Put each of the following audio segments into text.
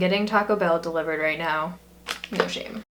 getting Taco Bell delivered right now. No shame.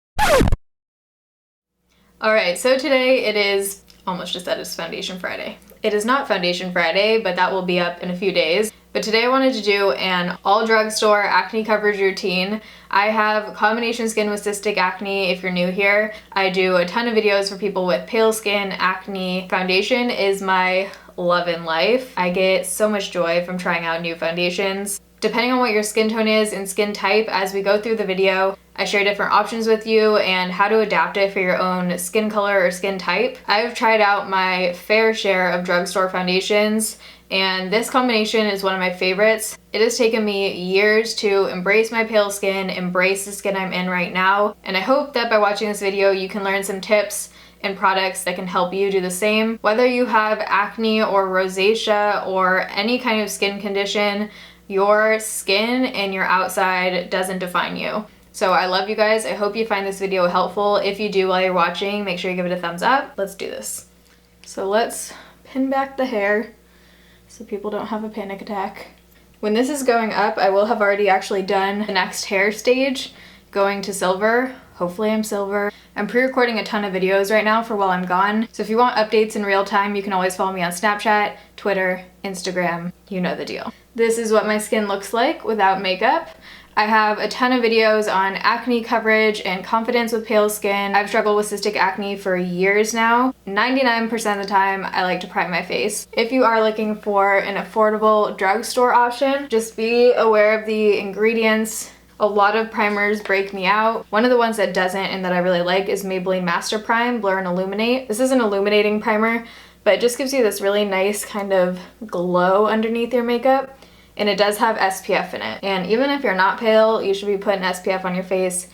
Alright, so today it is, almost just said it's Foundation Friday. It is not Foundation Friday, but that will be up in a few days. But today I wanted to do an all drugstore acne coverage routine. I have combination skin with cystic acne if you're new here. I do a ton of videos for people with pale skin, acne. Foundation is my love in life. I get so much joy from trying out new foundations. Depending on what your skin tone is and skin type, as we go through the video, I share different options with you and how to adapt it for your own skin color or skin type. I've tried out my fair share of drugstore foundations, and this combination is one of my favorites. It has taken me years to embrace my pale skin, embrace the skin I'm in right now, and I hope that by watching this video you can learn some tips and products that can help you do the same. Whether you have acne or rosacea or any kind of skin condition, your skin and your outside doesn't define you. So I love you guys. I hope you find this video helpful. If you do while you're watching, make sure you give it a thumbs up. Let's do this. So let's pin back the hair so people don't have a panic attack. When this is going up, I will have already actually done the next hair stage, going to silver. Hopefully I'm silver. I'm pre-recording a ton of videos right now for while I'm gone. So if you want updates in real time, you can always follow me on Snapchat, Twitter, Instagram, you know the deal. This is what my skin looks like without makeup. I have a ton of videos on acne coverage and confidence with pale skin. I've struggled with cystic acne for years now. 99% of the time, I like to prime my face. If you are looking for an affordable drugstore option, just be aware of the ingredients. A lot of primers break me out. One of the ones that doesn't and that I really like is Maybelline Master Prime Blur and Illuminate. This is an illuminating primer, but it just gives you this really nice kind of glow underneath your makeup. And it does have SPF in it. And even if you're not pale, you should be putting SPF on your face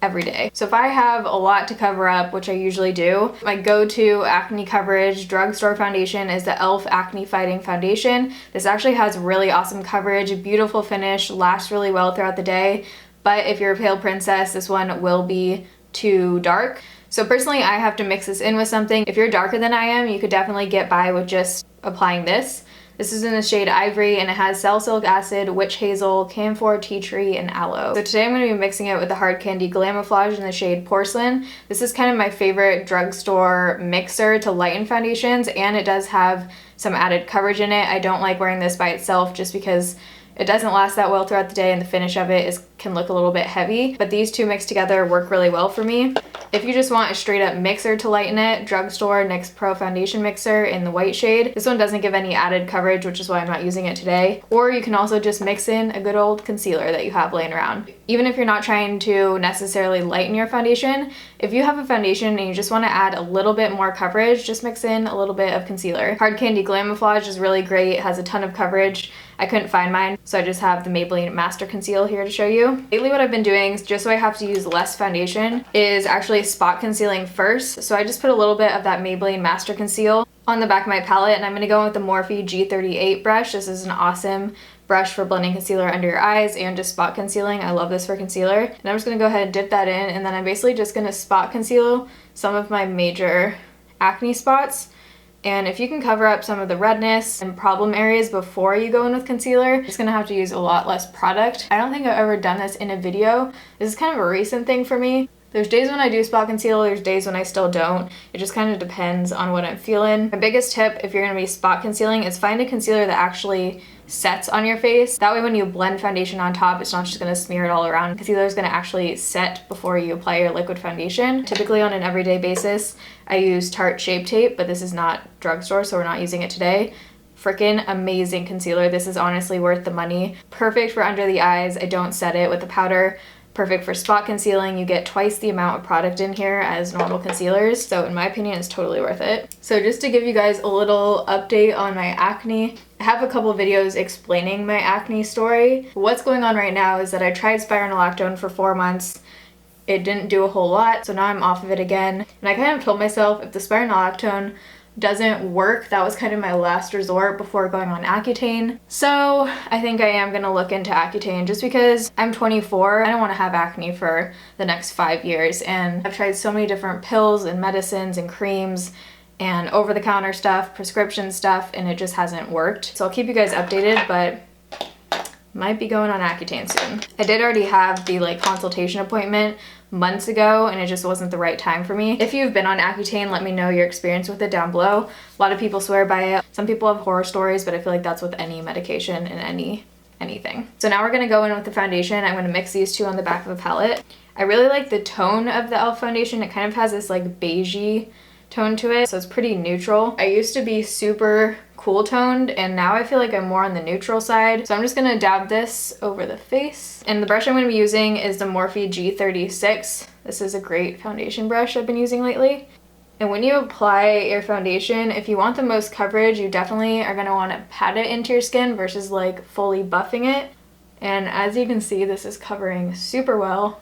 every day. So if I have a lot to cover up, which I usually do, my go-to acne coverage drugstore foundation is the e.l.f. Acne Fighting Foundation. This actually has really awesome coverage, a beautiful finish, lasts really well throughout the day. But if you're a pale princess, this one will be too dark. So personally, I have to mix this in with something. If you're darker than I am, you could definitely get by with just applying this. This is in the shade Ivory, and it has salicylic acid, witch hazel, camphor, tea tree, and aloe. So today I'm going to be mixing it with the Hard Candy Glamouflage in the shade Porcelain. This is kind of my favorite drugstore mixer to lighten foundations, and it does have some added coverage in it. I don't like wearing this by itself just because it doesn't last that well throughout the day and the finish of it can look a little bit heavy, but these two mixed together work really well for me. If you just want a straight up mixer to lighten it, Drugstore NYX Pro Foundation Mixer in the white shade. This one doesn't give any added coverage, which is why I'm not using it today. Or you can also just mix in a good old concealer that you have laying around. Even if you're not trying to necessarily lighten your foundation, if you have a foundation and you just want to add a little bit more coverage, just mix in a little bit of concealer. Hard Candy Glamouflage is really great, it has a ton of coverage. I couldn't find mine, so I just have the Maybelline Master Conceal here to show you. Lately what I've been doing, just so I have to use less foundation, is actually spot concealing first. So I just put a little bit of that Maybelline Master Conceal on the back of my palette, and I'm going to go in with the Morphe G38 brush. This is an awesome brush for blending concealer under your eyes and just spot concealing. I love this for concealer. And I'm just going to go ahead and dip that in, and then I'm basically just going to spot conceal some of my major acne spots. And if you can cover up some of the redness and problem areas before you go in with concealer, you're just gonna have to use a lot less product. I don't think I've ever done this in a video. This is kind of a recent thing for me. There's days when I do spot conceal, there's days when I still don't. It just kind of depends on what I'm feeling. My biggest tip if you're gonna be spot concealing is find a concealer that actually sets on your face. That way when you blend foundation on top, it's not just gonna smear it all around. Concealer is gonna actually set before you apply your liquid foundation. Typically on an everyday basis, I use Tarte Shape Tape, but this is not drugstore, so we're not using it today. Freaking amazing concealer. This is honestly worth the money. Perfect for under the eyes. I don't set it with the powder. Perfect for spot concealing. You get twice the amount of product in here as normal concealers. So in my opinion, it's totally worth it. So just to give you guys a little update on my acne, I have a couple of videos explaining my acne story. What's going on right now is that I tried spironolactone for 4 months. It didn't do a whole lot, so now I'm off of it again. And I kind of told myself if the spironolactone doesn't work, that was kind of my last resort before going on Accutane. So I think I am gonna look into Accutane just because I'm 24. I don't wanna have acne for the next 5 years. And I've tried so many different pills and medicines and creams and over-the-counter stuff, prescription stuff, and it just hasn't worked. So I'll keep you guys updated, but might be going on Accutane soon. I did already have the like consultation appointment months ago and it just wasn't the right time for me. If you've been on Accutane, let me know your experience with it down below. A lot of people swear by it. Some people have horror stories, but I feel like that's with any medication and anything. So now we're gonna go in with the foundation. I'm gonna mix these two on the back of the palette. I really like the tone of the e.l.f. foundation. It kind of has this like beigey tone to it, so it's pretty neutral. I used to be super cool toned and now I feel like I'm more on the neutral side. So I'm just gonna dab this over the face. And the brush I'm gonna be using is the Morphe G36. This is a great foundation brush I've been using lately. And when you apply your foundation, if you want the most coverage, you definitely are gonna wanna pat it into your skin versus like fully buffing it. And as you can see, this is covering super well.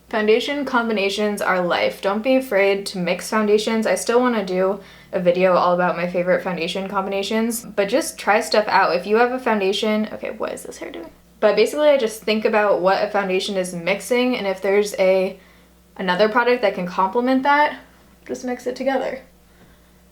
Foundation combinations are life. Don't be afraid to mix foundations. I still want to do a video all about my favorite foundation combinations, but just try stuff out. If you have a foundation, okay, what is this hair doing? But basically I just think about what a foundation is mixing, and if there's another product that can complement that, just mix it together.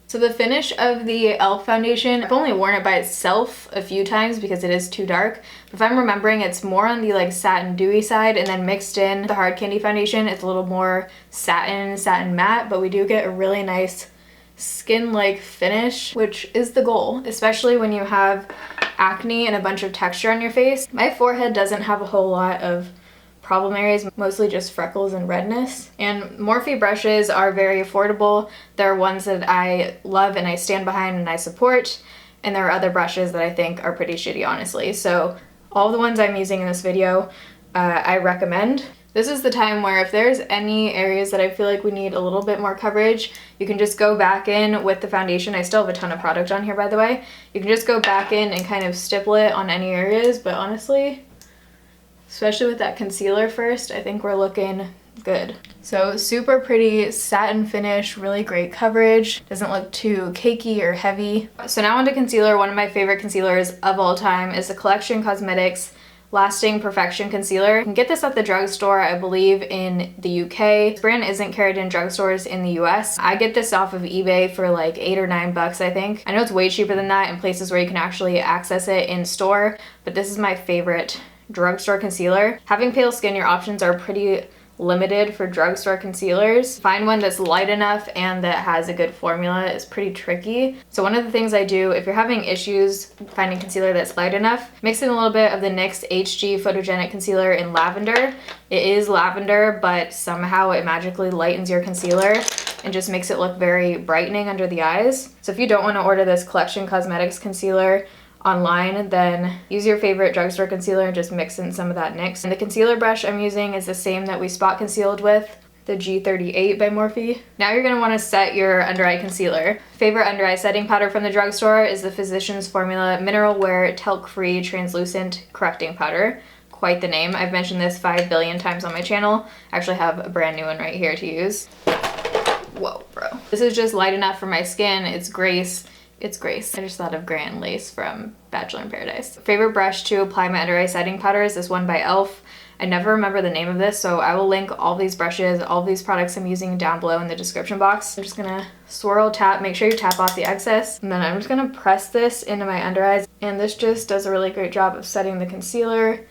So the finish of the e.l.f. foundation, I've only worn it by itself a few times because it is too dark. But if I'm remembering, it's more on the like satin dewy side, and then mixed in the hard candy foundation, it's a little more satin matte, but we do get a really nice skin-like finish, which is the goal, especially when you have acne and a bunch of texture on your face. My forehead doesn't have a whole lot of problem areas, mostly just freckles and redness. And Morphe brushes are very affordable. There are ones that I love and I stand behind and I support, and there are other brushes that I think are pretty shitty, honestly. So all the ones I'm using in this video, I recommend. This is the time where if there's any areas that I feel like we need a little bit more coverage, you can just go back in with the foundation. I still have a ton of product on here, by the way. You can just go back in and kind of stipple it on any areas, but honestly, especially with that concealer first, I think we're looking good. So super pretty satin finish, really great coverage, doesn't look too cakey or heavy. So now onto concealer. One of my favorite concealers of all time is the Collection Cosmetics Lasting Perfection Concealer. You can get this at the drugstore, I believe, in the UK. This brand isn't carried in drugstores in the US. I get this off of eBay for like $8 or $9, I think. I know it's way cheaper than that in places where you can actually access it in store, but this is my favorite drugstore concealer. Having pale skin, your options are pretty limited for drugstore concealers. Find one that's light enough and that has a good formula is pretty tricky. So one of the things I do, if you're having issues finding concealer that's light enough, mix in a little bit of the NYX HG Photogenic Concealer in lavender. It is lavender, but somehow it magically lightens your concealer and just makes it look very brightening under the eyes. So if you don't want to order this Collection Cosmetics concealer online, then use your favorite drugstore concealer and just mix in some of that NYX. And the concealer brush I'm using is the same that we spot concealed with, the G38 by Morphe. Now you're going to want to set your under eye concealer. Favorite under eye setting powder from the drugstore is the Physicians Formula Mineral Wear Talc Free Translucent Correcting Powder. Quite the name. I've mentioned this 5 billion times on my channel. I actually have a brand new one right here to use. Whoa, bro. This is just light enough for my skin. It's Grace. It's Grace. I just thought of Grand Lace from Bachelor in Paradise. Favorite brush to apply my under eye setting powder is this one by e.l.f. I never remember the name of this, so I will link all these brushes, all these products I'm using down below in the description box. I'm just gonna swirl, tap, make sure you tap off the excess, and then I'm just gonna press this into my under eyes, and this just does a really great job of setting the concealer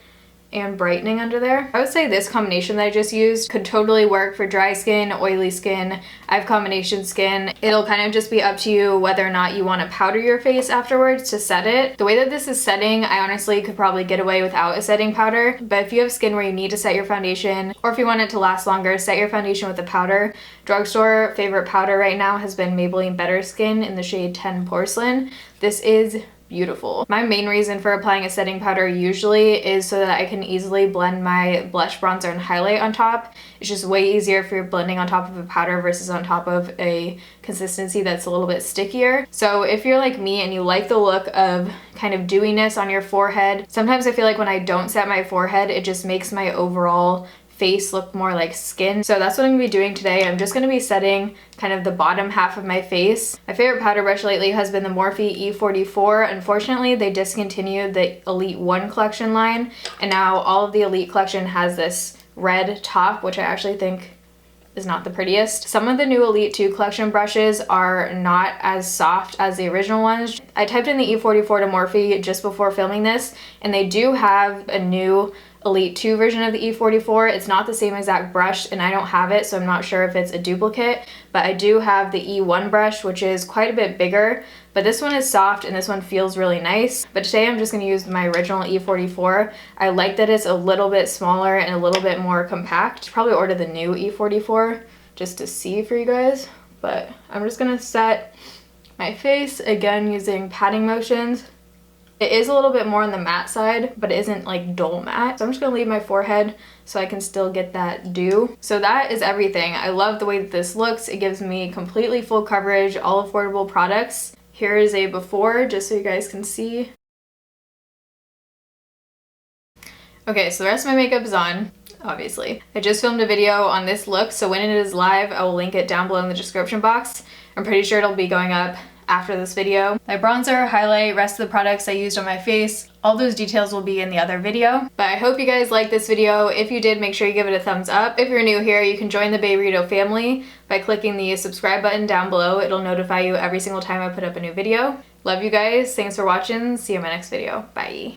and brightening under there. I would say this combination that I just used could totally work for dry skin, oily skin. I have combination skin. It'll kind of just be up to you whether or not you want to powder your face afterwards to set it. The way that this is setting, I honestly could probably get away without a setting powder, but if you have skin where you need to set your foundation, or if you want it to last longer, set your foundation with a powder. Drugstore favorite powder right now has been Maybelline Better Skin in the shade 10 Porcelain. This is beautiful. My main reason for applying a setting powder usually is so that I can easily blend my blush, bronzer, and highlight on top. It's just way easier if you're blending on top of a powder versus on top of a consistency that's a little bit stickier. So if you're like me and you like the look of kind of dewiness on your forehead, sometimes I feel like when I don't set my forehead, it just makes my overall face look more like skin. So that's what I'm gonna be doing today. I'm just gonna be setting kind of the bottom half of my face. My favorite powder brush lately has been the Morphe E44. Unfortunately, they discontinued the Elite 1 collection line, and now all of the Elite collection has this red top, which I actually think is not the prettiest. Some of the new Elite 2 collection brushes are not as soft as the original ones. I typed in the E44 to Morphe just before filming this, and they do have a new Elite 2 version of the E44. It's not the same exact brush, and I don't have it, so I'm not sure if it's a duplicate, but I do have the E1 brush, which is quite a bit bigger, but this one is soft and this one feels really nice. But today I'm just going to use my original E44. I like that it's a little bit smaller and a little bit more compact. Probably order the new E44 just to see for you guys, but I'm just going to set my face again using patting motions. It is a little bit more on the matte side, but it isn't like dull matte. So I'm just gonna leave my forehead so I can still get that dew. So that is everything. I love the way that this looks. It gives me completely full coverage, all affordable products. Here is a before, just so you guys can see. Okay, so the rest of my makeup is on, obviously. I just filmed a video on this look, so when it is live, I will link it down below in the description box. I'm pretty sure it'll be going up after this video. My bronzer, highlight, rest of the products I used on my face, all those details will be in the other video. But I hope you guys liked this video. If you did, make sure you give it a thumbs up. If you're new here, you can join the Bay Burrito family by clicking the subscribe button down below. It'll notify you every single time I put up a new video. Love you guys. Thanks for watching. See you in my next video. Bye.